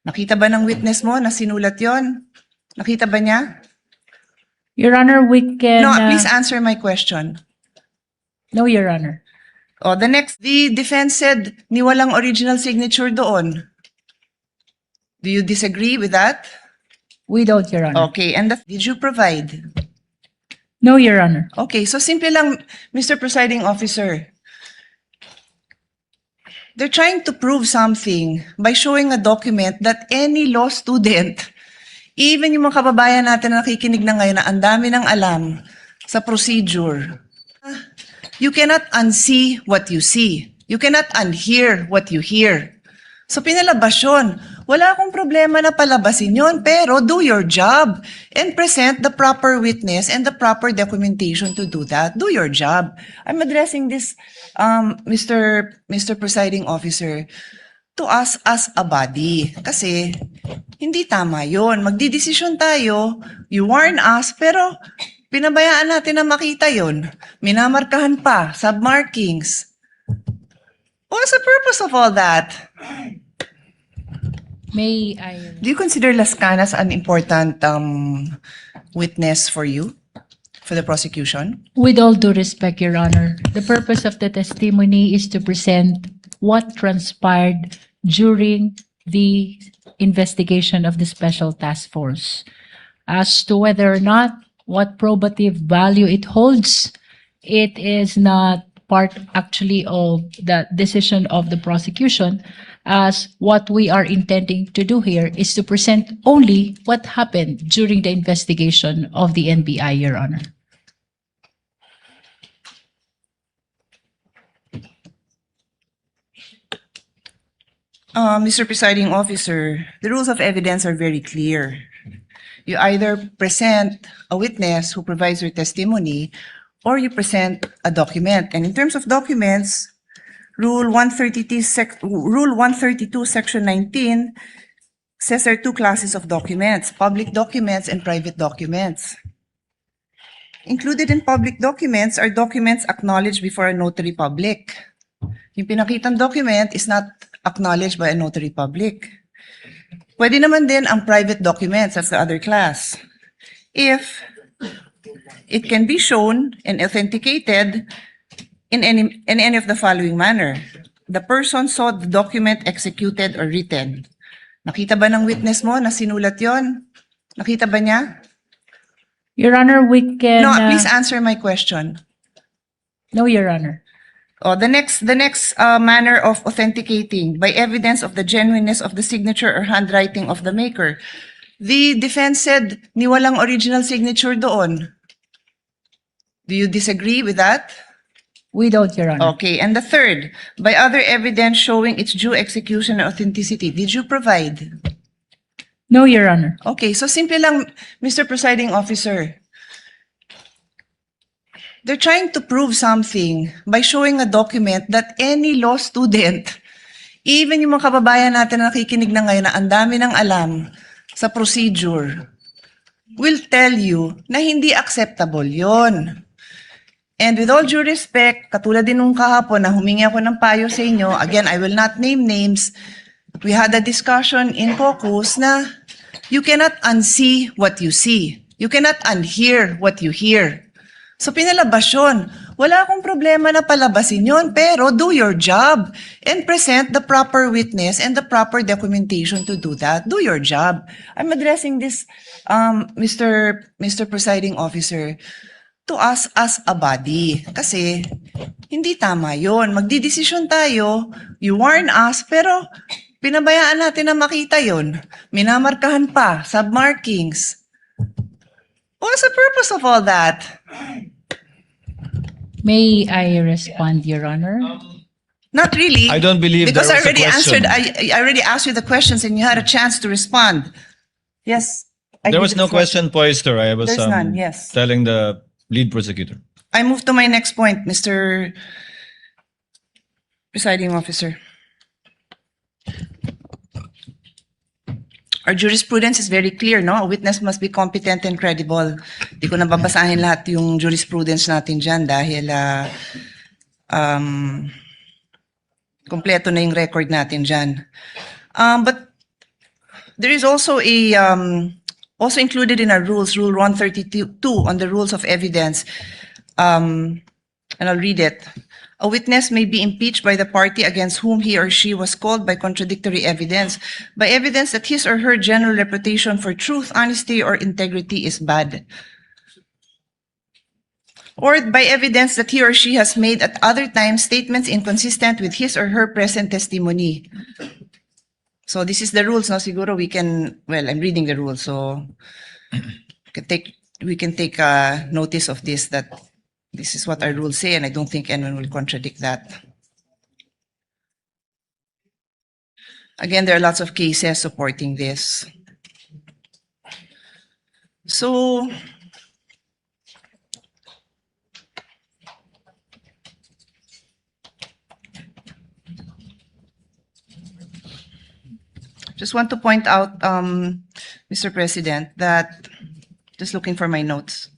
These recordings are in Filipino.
Nakita ba ng witness mo na sinulat yon? Nakita ba niya? Your Honor, we can... No, please answer my question. No, Your Honor. Oh, the defense said ni walang original signature doon. Do you disagree with that? We don't, Your Honor. Okay, and did you provide? No, Your Honor. Okay, so simple lang, Mr. Presiding Officer. They're trying to prove something by showing a document that any law student, even yung mga kababayan natin na nakikinig na ngayon na ang dami ng alam sa procedure, you cannot unsee what you see. You cannot unhear what you hear. So pinalabas yun. Wala akong problema na palabasin yun, pero do your job and present the proper witness and the proper documentation to do that. Do your job. I'm addressing this, Mr. Presiding Officer, to us as a body. Kasi hindi tama yun. Magdidesisyon tayo, you warn us, pero pinabayaan natin na makita yun. Minamarkahan pa, submarkings. What's the purpose of all that? May I... Do you consider Las Canas an important witness for you, for the prosecution? With all due respect, Your Honor, the purpose of the testimony is to present what transpired during the investigation of the Special Task Force. As to whether or not what probative value it holds, it is not part actually of the decision of the prosecution, as what we are intending to do here is to present only what happened during the investigation of the NBI, Your Honor. Mr. Presiding Officer, the rules of evidence are very clear. You either present a witness who provides your testimony or you present a document. And in terms of documents, Rule 132, Section 19 says there are two classes of documents, public documents and private documents. Included in public documents are documents acknowledged before a notary public. Yung pinakitang document is not acknowledged by a notary public. Pwede naman din ang private documents, that's the other class. If it can be shown and authenticated in any of the following manner. The person saw the document executed or written. Nakita ba ng witness mo na sinulat yon? Nakita ba niya? Your Honor, we can... No, please answer my question. No, Your Honor. Oh, the next manner of authenticating by evidence of the genuineness of the signature or handwriting of the maker. The defense said ni walang original signature doon. Do you disagree with that? We don't, Your Honor. Okay, and the third, by other evidence showing its due execution and authenticity, did you provide? No, Your Honor. Okay, so simple lang, Mr. Presiding Officer. They're trying to prove something by showing a document that any law student, even yung mga kababayan natin na nakikinig na ngayon na ang dami ng alam sa procedure, will tell you na hindi acceptable yon. And with all due respect, katulad din nung kahapon na humingi ako ng payo sa inyo, again, I will not name names, we had a discussion in caucus na you cannot unsee what you see. You cannot unhear what you hear. So pinalabas yun. Wala akong problema na palabasin yun, pero do your job and present the proper witness and the proper documentation to do that. Do your job. I'm addressing this, Mr. Presiding Officer, to us as a body. Kasi hindi tama yun. Magdidesisyon tayo, you warn us, pero pinabayaan natin na makita yun. Minamarkahan pa, submarkings. What's the purpose of all that? May I respond, Your Honor? Not really. I don't believe because there I was a already question. answered. I already asked you the questions, and you had a chance to respond. Yes. There was no question posed, or I was There's none, yes. telling the lead prosecutor. I move to my next point, Mr. Presiding Officer. Our jurisprudence is very clear, no? A witness must be competent and credible. Di ko nababasahin lahat yung jurisprudence natin dyan dahil kompleto na yung record natin dyan. But There is also also included in our rules, Rule 132 on the rules of evidence, and I'll read it. A witness may be impeached by the party against whom he or she was called by contradictory evidence, by evidence that his or her general reputation for truth, honesty, or integrity is bad, or by evidence that he or she has made at other times statements inconsistent with his or her present testimony. So this is the rules, no? Siguro we can, well, I'm reading the rules, so we can take notice of this, that this is what our rules say, and I don't think anyone will contradict that. Again, there are lots of cases supporting this. So, just want to point out, Mr. President, that, just looking for my notes.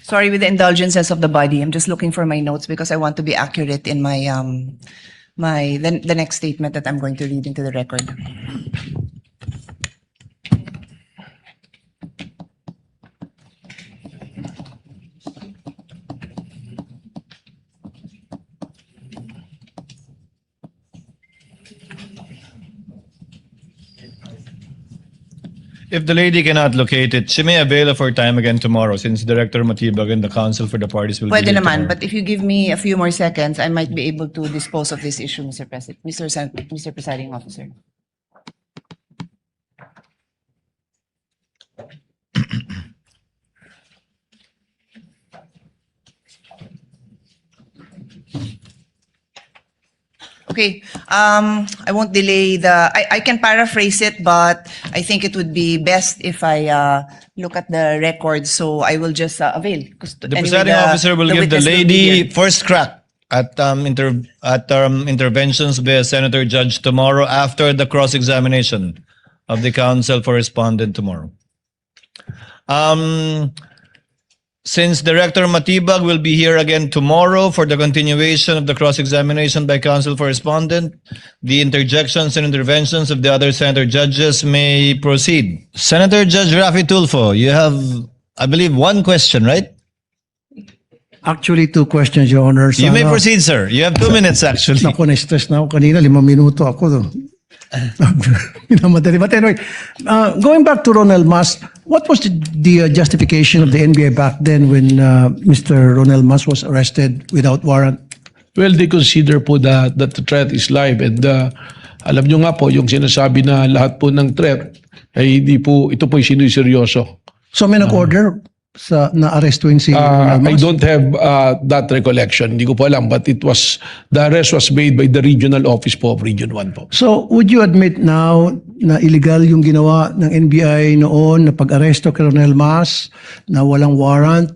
Sorry, with the indulgences of the body, I'm just looking for my notes because I want to be accurate in my the next statement that I'm going to read into the record. If the lady cannot locate it, she may avail of her time again tomorrow, since Director Matibag and the counsel for the parties will be Pwede here naman, tomorrow. but if you give me a few more seconds, I might be able to dispose of this issue, Mr. President, Mr. Presiding Officer. Okay, I won't delay I can paraphrase it, but I think it would be best if I look at the records, so I will just avail. The presiding officer will give the witness will be lady here. first crack at interventions by Senator Judge tomorrow after the cross-examination of the counsel for respondent tomorrow. Since Director Matibag will be here again tomorrow for the continuation of the cross-examination by counsel for respondent, the interjections and interventions of the other senator judges may proceed. Senator Judge Raffy Tulfo, you have, I believe, one question, right? Actually, two questions, Your Honor. You may proceed, sir. You have 2 minutes, actually. Naku, na-stress na ako kanina. 5 minuto ako. Minamadali. But anyway, going back to Ronel Mas, what was the justification of the NBI back then when Mr. Ronel Mas was arrested without warrant? Well, they consider po that the threat is live, and alam nyo nga po, yung sinasabi na lahat po ng threat ay hindi po, ito po yung sinuseryoso. So may nag-order sa na-arrestuin si Ronel I Mas? don't have that recollection. Hindi ko po alam, but the arrest was made by the regional office po of Region 1 po. So would you admit now na illegal yung ginawa ng NBI noon na pag-aresto kay Ronel Mas na walang warrant?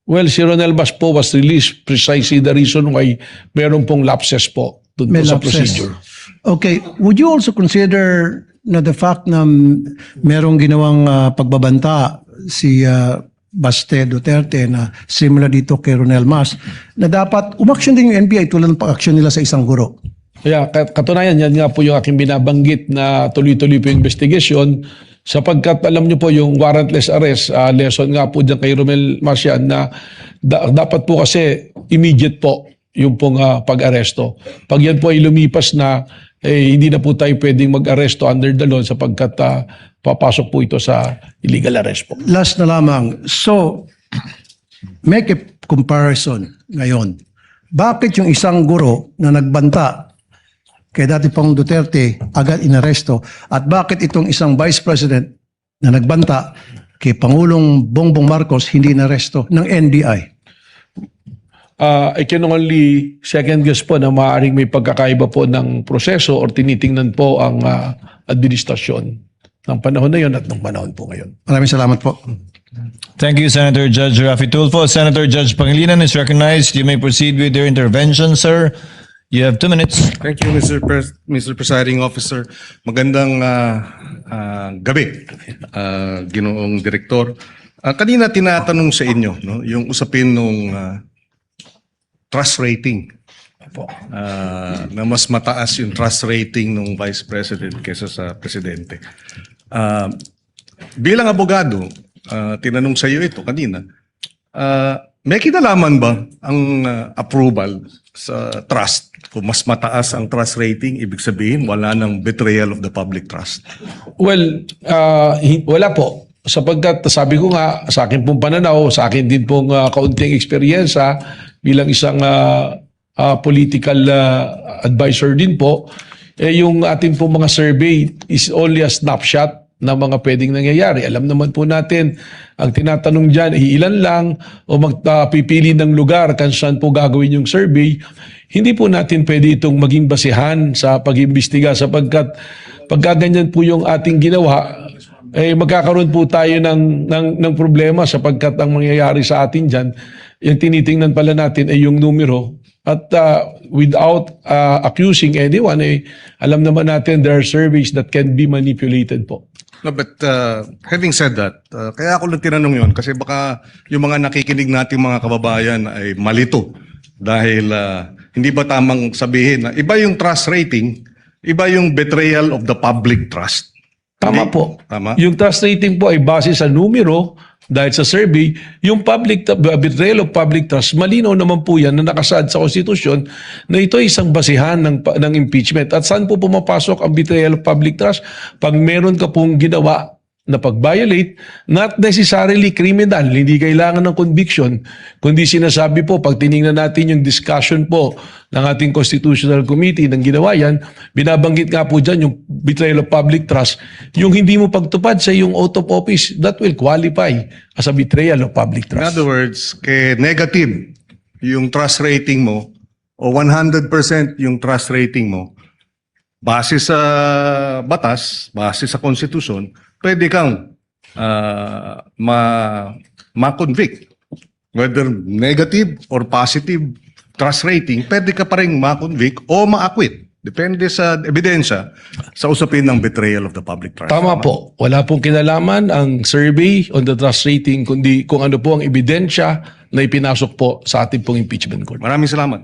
Well, si Ronel Mas po was released precisely the reason why meron pong lapses po dun May po sa lapses. procedure. Okay. Would you also consider na the fact na merong ginawang pagbabanta si Baste Duterte na similar dito kay Ronel Mas, na dapat umaksyon din yung NBI tulad ng pag-aksyon nila sa isang guro? Kaya katunayan, yan nga po yung aking binabanggit na tuloy-tuloy po yung investigation sapagkat alam nyo po yung warrantless arrest, lesson nga po dyan kay Ronel Mas yan na dapat po kasi immediate po yung pong pag-aresto. Pag yan po ay lumipas na, hindi na po tayo pwedeng mag-aresto under the law sapagkat papasok po ito sa illegal arrest po. Last na lamang. So, make a comparison ngayon. Bakit yung isang guro na nagbanta kay dati pang Duterte agad inaresto, at bakit itong isang vice president na nagbanta kay Pangulong Bongbong Marcos hindi inaresto ng NBI? I can only second guess po na maaaring may pagkakaiba po ng proseso or tinitingnan po ang administrasyon ng panahon na yon at ng panahon po ngayon. Maraming salamat po. Thank you, Senator Judge Rafi Tulfo. Senator Judge Pangilinan is recognized. You may proceed with your intervention, sir. You have 2 minutes. Thank you, Mr. Presiding Officer. Magandang gabi, Ginoong Direktor. Kanina tinatanong sa inyo, no, yung usapin nung trust rating. Na mas mataas yung trust rating ng Vice President kaysa sa Presidente. Bilang abogado, tinanong sa iyo ito kanina, may kinalaman ba ang approval sa trust? Kung mas mataas ang trust rating, ibig sabihin wala ng betrayal of the public trust. Well, wala po. Sapagkat sabi ko nga, sa akin pong pananaw, sa akin din pong kaunting eksperyensya bilang isang political advisor din po, yung ating pong mga survey is only a snapshot na mga pwedeng nangyayari. Alam naman po natin, ang tinatanong dyan, ilan lang o magpipili ng lugar kung saan po gagawin yung survey. Hindi po natin pwede itong maging basihan sa pag-imbestiga sapagkat pagkaganyan po yung ating ginawa, magkakaroon po tayo ng problema sapagkat ang mangyayari sa atin dyan, yung tinitingnan pala natin ay yung numero. At without accusing anyone, alam naman natin there are surveys that can be manipulated po. No, but having said that, kaya ako lang tinanong yun kasi baka yung mga nakikinig nating mga kababayan ay malito dahil hindi ba tamang sabihin na iba yung trust rating, iba yung betrayal of the public trust. Tama Hindi? po. Tama? Yung trust rating po ay base sa numero dahil sa survey. Yung betrayal of public trust, malinaw naman po yan na nakasaad sa konstitusyon na ito ay isang basihan ng impeachment. At saan po pumapasok ang betrayal of public trust? Pag meron ka pong ginawa na pag-violate, not necessarily criminal, hindi kailangan ng conviction, kundi sinasabi po, pag tinignan natin yung discussion po ng ating Constitutional Committee ng ginawa yan, binabanggit nga po dyan yung betrayal of public trust, yung hindi mo pagtupad sa yung oath of office, that will qualify as a betrayal of public In trust. other words, negative yung trust rating mo o 100% yung trust rating mo, base sa batas, base sa konstitusyon, pwede kang ma-convict. Whether negative or positive trust rating, pwede ka pa rin ma-convict o ma-acquit. Depende sa ebidensya sa usapin ng betrayal of the public trust. Tama po. Wala pong kinalaman ang survey on the trust rating, kundi kung ano po ang ebidensya na ipinasok po sa ating pong impeachment court. Maraming salamat.